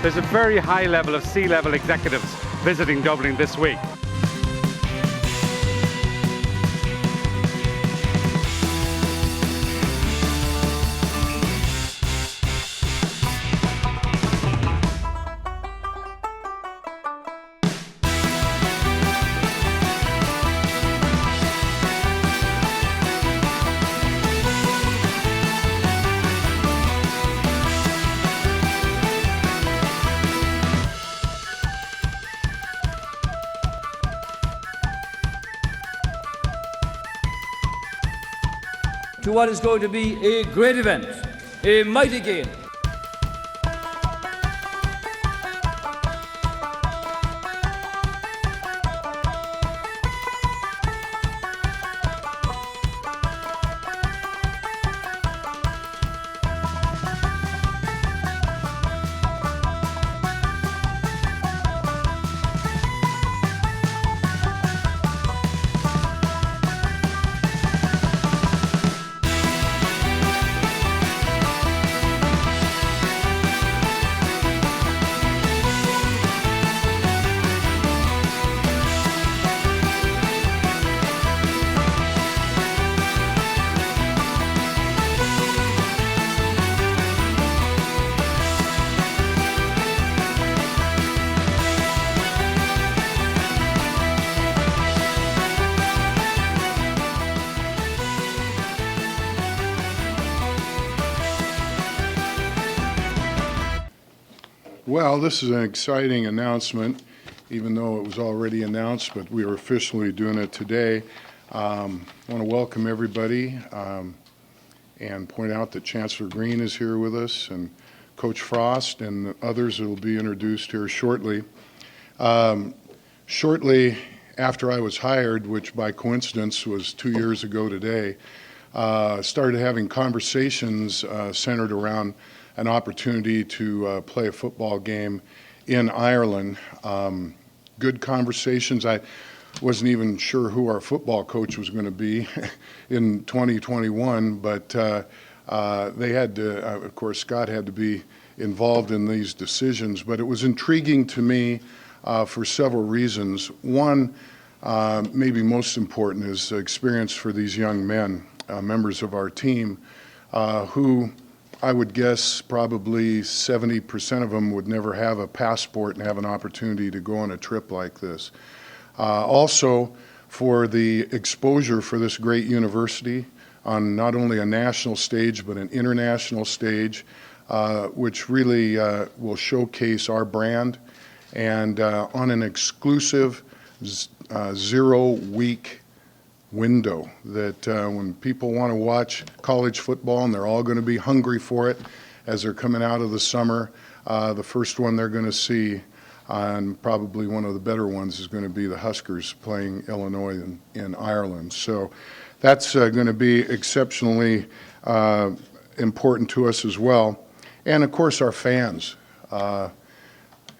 There's a very high level of C-level executives visiting Dublin this week. To what is going to be a great event, a mighty game. Well, this is an exciting announcement, even though it was already announced, but we are officially doing it today. I want to welcome everybody and point out that Chancellor Green is here with us, and Coach Frost and others will be introduced here shortly. Shortly after I was hired, which by coincidence was 2 years ago today, started having conversations centered around an opportunity to play a football game in Ireland. Good conversations. I wasn't even sure who our football coach was going to be in 2021, but they had to, of course, Scott had to be involved in these decisions. But it was intriguing to me for several reasons. One, maybe most important, is experience for these young men, members of our team, who I would guess probably 70% of them would never have a passport and have an opportunity to go on a trip like this. Also, for the exposure for this great university on not only a national stage but an international stage, which really will showcase our brand, and on an exclusive 0-week window that when people want to watch college football, and they're all going to be hungry for it as they're coming out of the summer, the first one they're going to see, and probably one of the better ones, is going to be the Huskers playing Illinois in Ireland. So that's going to be exceptionally important to us as well. And of course our fans.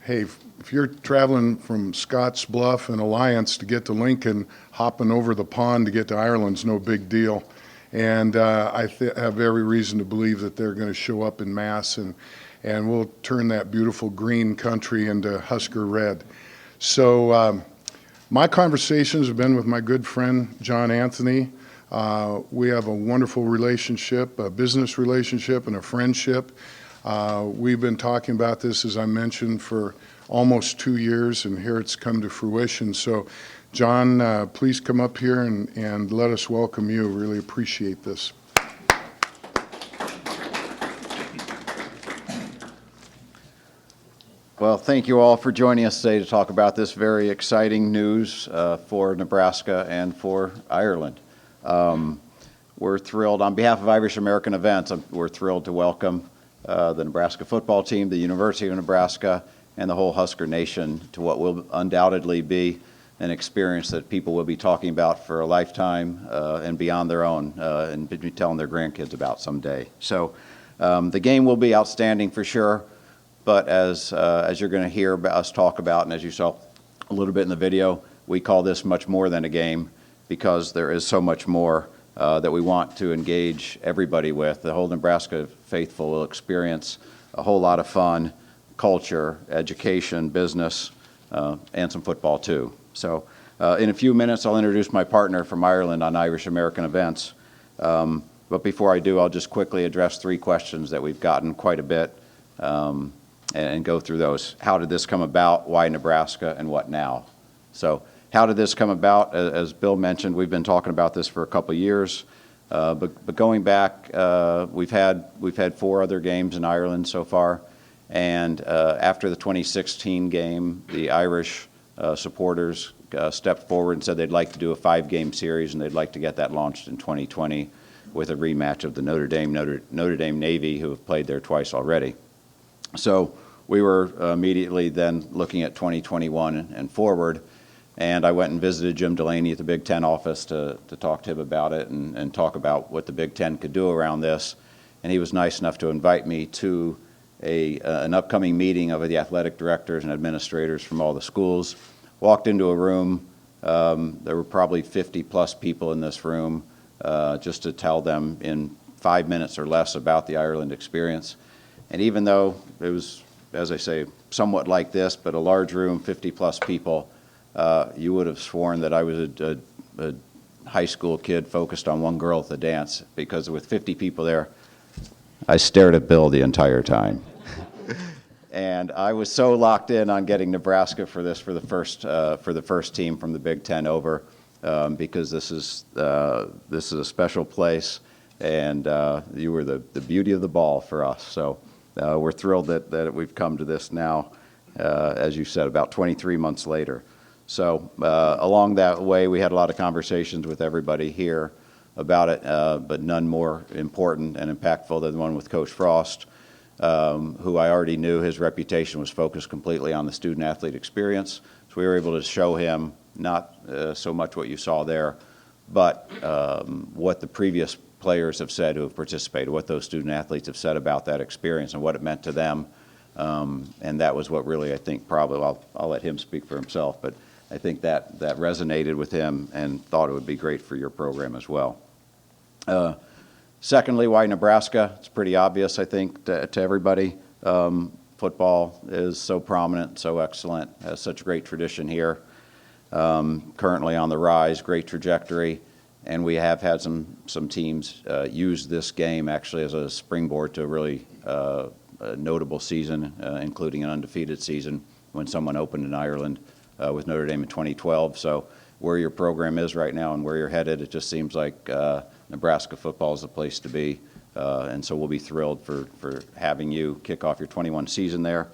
Hey, if you're traveling from Scotts Bluff and Alliance to get to Lincoln, hopping over the pond to get to Ireland's no big deal. And I have every reason to believe that they're going to show up in mass, and we'll turn that beautiful green country into Husker red. So my conversations have been with my good friend John Anthony. We have a wonderful relationship, a business relationship and a friendship. We've been talking about this, as I mentioned, for almost 2 years, and here it's come to fruition. So, John, please come up here and let us welcome you. Really appreciate this. Well, thank you all for joining us today to talk about this very exciting news for Nebraska and for Ireland. We're thrilled, on behalf of Irish American Events, we're thrilled to welcome the Nebraska football team, the University of Nebraska, and the whole Husker Nation to what will undoubtedly be an experience that people will be talking about for a lifetime and beyond their own, and be telling their grandkids about someday. So the game will be outstanding for sure, but as you're going to hear us talk about, and as you saw a little bit in the video, we call this much more than a game, because there is so much more that we want to engage everybody with. The whole Nebraska faithful will experience a whole lot of fun, culture, education, business, and some football too. So in a few minutes, I'll introduce my partner from Ireland on Irish American events. But before I do, I'll just quickly address 3 questions that we've gotten quite a bit and go through those. How did this come about? Why Nebraska? And what now? So how did this come about? As Bill mentioned, we've been talking about this for a couple of years. But going back, we've had 4 other games in Ireland so far. And after the 2016 game, the Irish supporters stepped forward and said they'd like to do a 5-game series, and they'd like to get that launched in 2020 with a rematch of the Notre Dame Navy, who have played there twice already. So we were immediately then looking at 2021 and forward, and I went and visited Jim Delaney at the Big Ten office to talk to him about it and talk about what the Big Ten could do around this. And he was nice enough to invite me to an upcoming meeting of the athletic directors and administrators from all the schools. Walked into a room, there were probably 50-plus people in this room, just to tell them in 5 minutes or less about the Ireland experience. And even though it was, as I say, somewhat like this, but a large room, 50-plus people, you would have sworn that I was a high school kid focused on one girl at the dance, because with 50 people there, I stared at Bill the entire time. And I was so locked in on getting Nebraska for the first team from the Big Ten over, because this is a special place, and you were the beauty of the ball for us. So we're thrilled that we've come to this now, as you said, about 23 months later. So along that way, we had a lot of conversations with everybody here about it, but none more important and impactful than the one with Coach Frost, who I already knew his reputation was focused completely on the student-athlete experience. So we were able to show him not so much what you saw there, but what the previous players have said who have participated, what those student-athletes have said about that experience and what it meant to them. And that was what really, I think, probably, I'll let him speak for himself, but I think that resonated with him and thought it would be great for your program as well. Secondly, why Nebraska? It's pretty obvious, I think, to everybody. Football is so prominent, so excellent, has such a great tradition here. Currently on the rise, great trajectory, and we have had some teams use this game actually as a springboard to a really notable season, including an undefeated season when someone opened in Ireland with Notre Dame in 2012. So where your program is right now and where you're headed, it just seems like Nebraska football is the place to be. And so we'll be thrilled for having you kick off your 21 season there.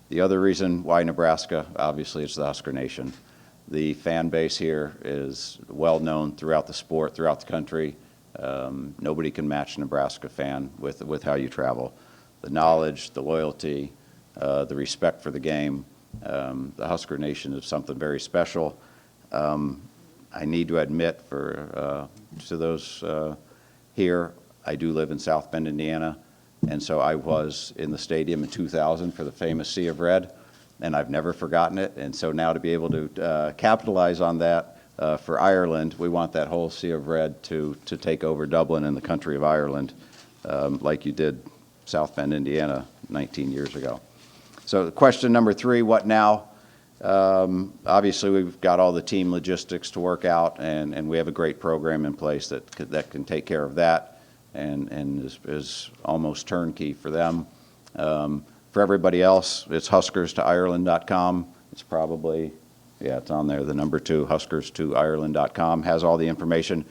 The other reason why Nebraska, obviously, it's the Husker Nation. The fan base here is well known throughout the sport, throughout the country. Nobody can match a Nebraska fan with how you travel. The knowledge, the loyalty, the respect for the game. The Husker Nation is something very special. I need to admit to those here, I do live in South Bend, Indiana, and so I was in the stadium in 2000 for the famous Sea of Red, and I've never forgotten it. And so now to be able to capitalize on that for Ireland, we want that whole Sea of Red to take over Dublin and the country of Ireland, like you did South Bend, Indiana 19 years ago. So question number 3, what now? Obviously, we've got all the team logistics to work out, and we have a great program in place that can take care of that and is almost turnkey for them. For everybody else, it's huskers2ireland.com. It's probably, it's on there, the number 2, huskers2ireland.com, has all the information.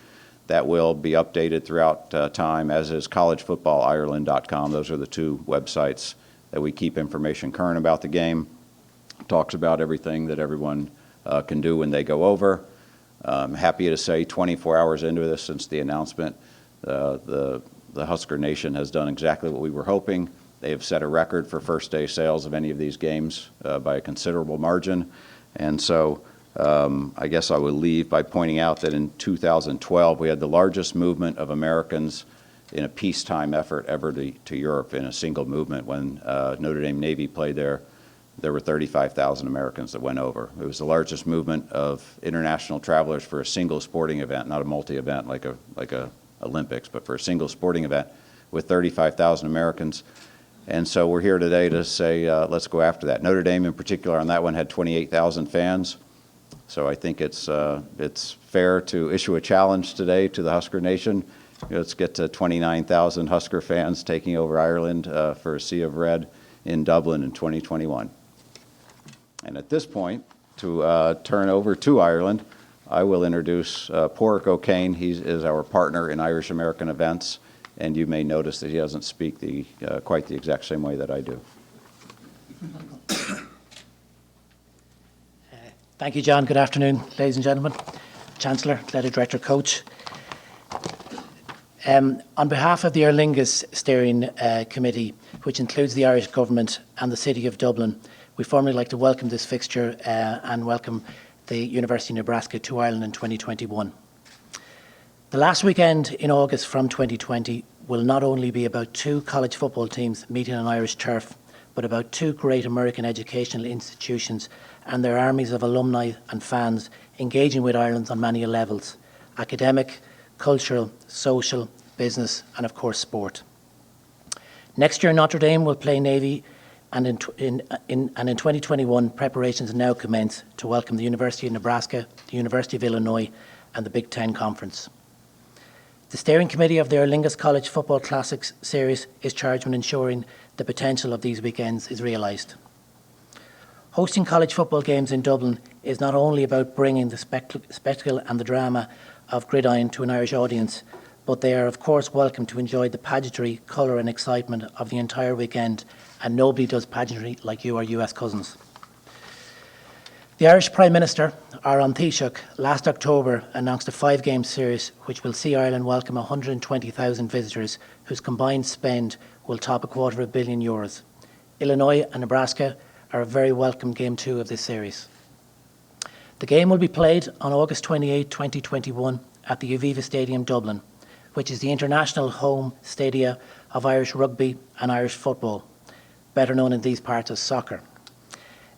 That will be updated throughout time, as is collegefootballireland.com. Those are the 2 websites that we keep information current about the game. Talks about everything that everyone can do when they go over. I'm happy to say 24 hours into this since the announcement, the Husker Nation has done exactly what we were hoping. They have set a record for first day sales of any of these games by a considerable margin. And so I guess I will leave by pointing out that in 2012 we had the largest movement of Americans in a peacetime effort ever to Europe in a single movement. When Notre Dame Navy played there, there were 35,000 Americans that went over. It was the largest movement of international travelers for a single sporting event, not a multi-event like a Olympics, but for a single sporting event with 35,000 Americans. And so we're here today to say, let's go after that. Notre Dame in particular on that one had 28,000 fans. So I think it's fair to issue a challenge today to the Husker Nation. Let's get to 29,000 Husker fans taking over Ireland for a Sea of Red in Dublin in 2021. And at this point, to turn over to Ireland, I will introduce Pádraig O'Kane. He is our partner in Irish American events, and you may notice that he doesn't speak quite the exact same way that I do. Thank you, John. Good afternoon, ladies and gentlemen. Chancellor, Athletic Director, Coach. On behalf of the Lingus Steering Committee, which includes the Irish Government and the City of Dublin, we formally like to welcome this fixture and welcome the University of Nebraska to Ireland in 2021. The last weekend in August from 2020 will not only be about two college football teams meeting on Irish turf, but about two great American educational institutions and their armies of alumni and fans engaging with Ireland on many levels: academic, cultural, social, business, and of course sport. Next year Notre Dame will play Navy, and in 2021 preparations now commence to welcome the University of Nebraska, the University of Illinois, and the Big Ten Conference. The steering committee of the Lingus College Football Classics series is charged with ensuring the potential of these weekends is realised. Hosting college football games in Dublin is not only about bringing the spectacle and the drama of gridiron to an Irish audience, but they are of course welcome to enjoy the pageantry, colour and excitement of the entire weekend, and nobody does pageantry like you or US cousins. The Irish Prime Minister, Aaron Taoiseach, last October announced a 5-game series which will see Ireland welcome 120,000 visitors whose combined spend will top €250 million. Illinois and Nebraska are a very welcome Game 2 of this series. The game will be played on August 28, 2021 at the Aviva Stadium, Dublin, which is the international home stadia of Irish rugby and Irish football, better known in these parts as soccer.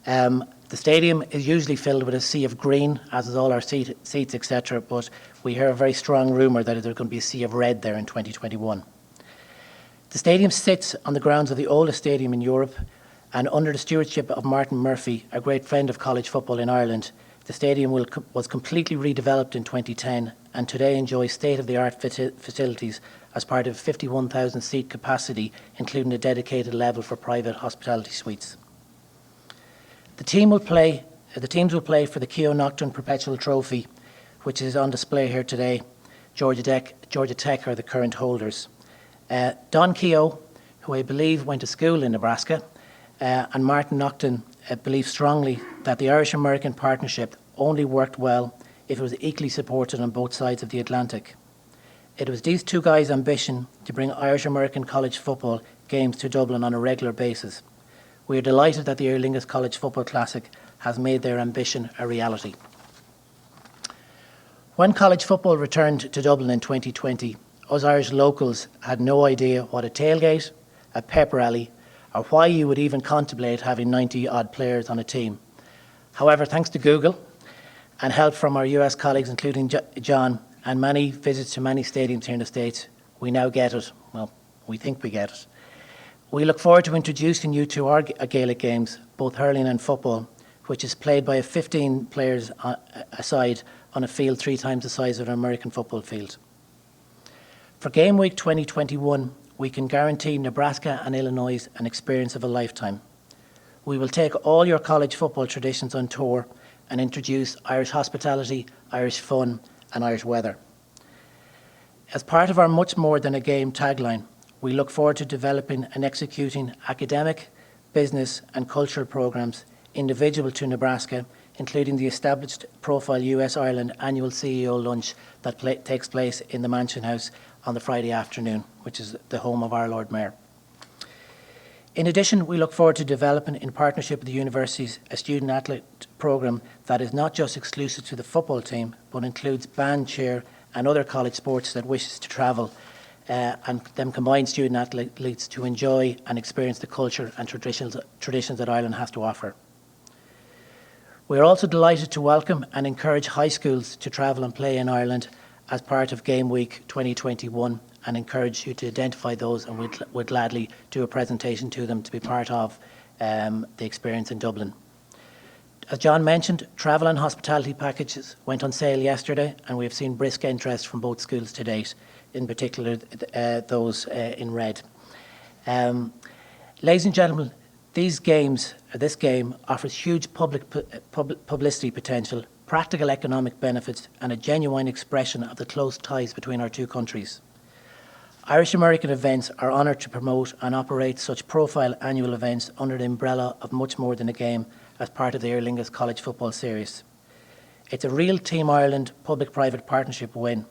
The stadium is usually filled with a sea of green, as is all our seats, etc., but we hear a very strong rumour that there's going to be a sea of red there in 2021. The stadium sits on the grounds of the oldest stadium in Europe, and under the stewardship of Martin Murphy, a great friend of college football in Ireland, the stadium was completely redeveloped in 2010 and today enjoys state-of-the-art facilities as part of a 51,000 seat capacity, including a dedicated level for private hospitality suites. The teams will play for the Keogh Nocturne Perpetual Trophy, which is on display here today. Georgia Tech are the current holders. Don Keogh, who I believe went to school in Nebraska, and Martin Nocton believe strongly that the Irish-American partnership only worked well if it was equally supported on both sides of the Atlantic. It was these two guys' ambition to bring Irish-American college football games to Dublin on a regular basis. We are delighted that the Aer Lingus College Football Classic has made their ambition a reality. When college football returned to Dublin in 2020, us Irish locals had no idea what a tailgate, a pep rally, or why you would even contemplate having 90-odd players on a team. However, thanks to Google and help from our US colleagues, including John, and many visits to many stadiums here in the States, we now get it. Well, we think we get it. We look forward to introducing you to our Gaelic games, both hurling and football, which is played by 15 players aside on a field 3 times the size of an American football field. For Game Week 2021, we can guarantee Nebraska and Illinois an experience of a lifetime. We will take all your college football traditions on tour and introduce Irish hospitality, Irish fun, and Irish weather. As part of our much more than a game tagline, we look forward to developing and executing academic, business, and cultural programs individual to Nebraska, including the established profile US-Ireland annual CEO lunch that takes place in the Mansion House on the Friday afternoon, which is the home of our Lord Mayor. In addition, we look forward to developing, in partnership with the universities, a student athlete programme that is not just exclusive to the football team, but includes band, cheer and other college sports that wishes to travel and then combine student athletes to enjoy and experience the culture and traditions that Ireland has to offer. We are also delighted to welcome and encourage high schools to travel and play in Ireland as part of Game Week 2021 and encourage you to identify those, and we'd gladly do a presentation to them to be part of the experience in Dublin. As John mentioned, travel and hospitality packages went on sale yesterday, and we have seen brisk interest from both schools to date, in particular those in red. Ladies and gentlemen, this game offers huge publicity potential, practical economic benefits, and a genuine expression of the close ties between our two countries. Irish American Events are honoured to promote and operate such profile annual events under the umbrella of much more than a game as part of the Aer Lingus College Football Series. It's a real Team Ireland public-private partnership win.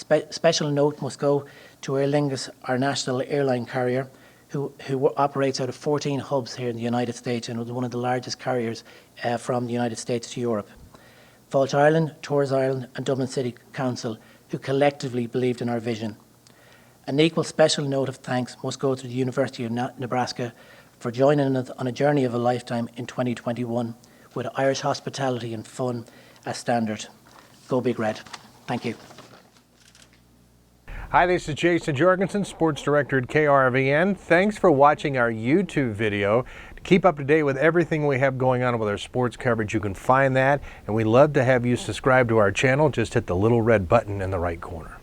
A special note must go to Aer Lingus, our national airline carrier, who operates out of 14 hubs here in the United States and is one of the largest carriers from the United States to Europe. Fáilte Ireland, Tours Ireland and Dublin City Council, who collectively believed in our vision. An equal special note of thanks must go to the University of Nebraska for joining us on a journey of a lifetime in 2021 with Irish hospitality and fun as standard. Go Big Red. Thank you. Hi, this is Jason Jorgensen, Sports Director at KRVN. Thanks for watching our YouTube video. To keep up to date with everything we have going on with our sports coverage, you can find that, and we'd love to have you subscribe to our channel. Just hit the little red button in the right corner.